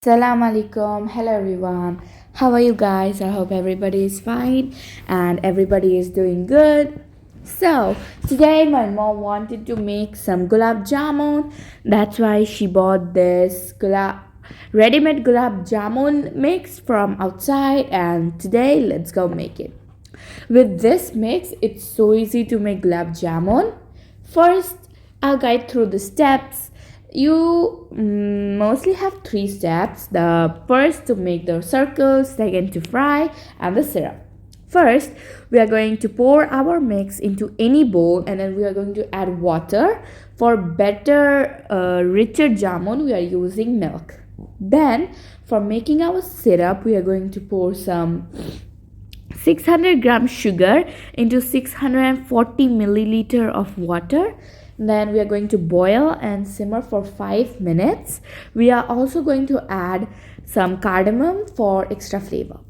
Assalamu alaikum. Hello everyone. How are you guys? I hope everybody is fine and everybody is doing good. So, today my mom wanted to make some gulab jamun. That's why she bought this ready-made gulab jamun mix from outside, and today let's go make it. With this mix, it's so easy to make gulab jamun. First, I'll guide through the steps. You mostly have three steps. The first to make the circles, second to fry, and the syrup. First, we are going to pour our mix into any bowl, and then we are going to add water. For better, richer jamun, we are using milk. Then, for making our syrup, we are going to pour some 600 gram sugar into 640 milliliter of water. Then we are going to boil and simmer for 5 minutes. We are also going to add some cardamom for extra flavor.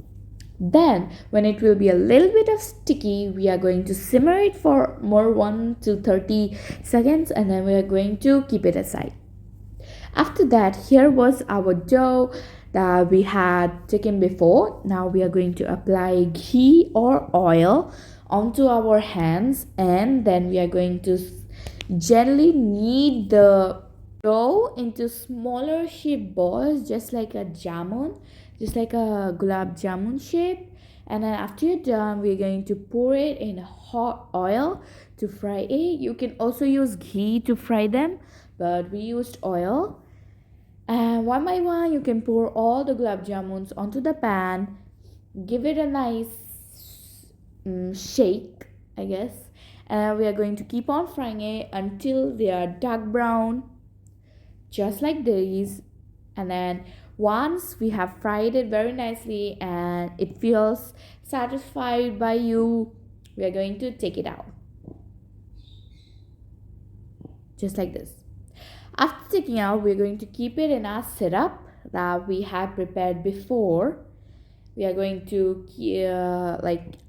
Then when it will be a little bit of sticky, we are going to simmer it for more 1 to 30 seconds, and then we are going to keep it aside. After that, here was our dough that we had taken before. Now we are going to apply ghee or oil onto our hands, and then we are going to gently knead the dough into smaller shape balls, just like a jamun, just like a gulab jamun shape. And then after you're done, we're going to pour it in hot oil to fry it. You can also use ghee to fry them, but we used oil. And one by one, you can pour all the gulab jamuns onto the pan, give it a nice shake, I guess. And we are going to keep on frying it until they are dark brown, just like these. And then once we have fried it very nicely and it feels satisfied by you, we are going to take it out, just like this. After taking out, we're going to keep it in our syrup that we had prepared before. We are going to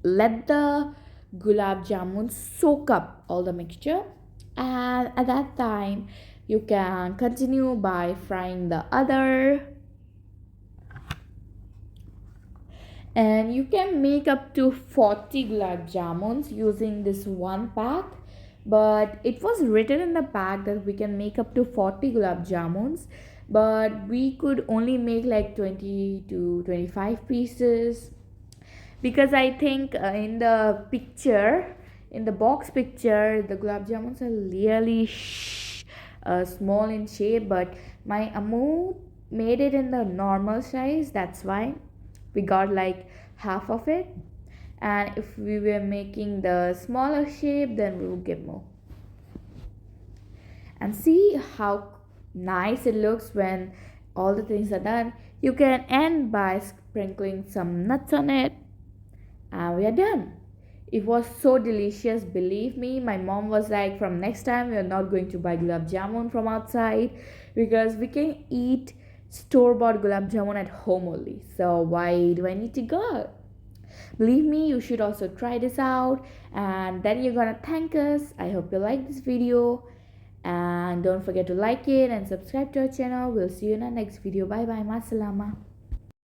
let the gulab jamun soak up all the mixture, and at that time you can continue by frying the other, and you can make up to 40 gulab jamuns using this one pack. But it was written in the pack that we can make up to 40 gulab jamuns, but we could only make like 20 to 25 pieces, because I think in the picture, in the box picture, the gulab jamuns are really small in shape, but my Amu made it in the normal size. That's why we got like half of it, and if we were making the smaller shape, then we would get more. And see how nice it looks when all the things are done. You can end by sprinkling some nuts on it, and we are done. It was so delicious, believe me. My mom was like, from next time we are not going to buy gulab jamun from outside, because we can eat store-bought gulab jamun at home only. So why do I need to go? Believe me, you should also try this out, and then you're gonna thank us. I hope you like this video, and don't forget to like it and subscribe to our channel. We'll see you in our next video. Bye bye. Masalama.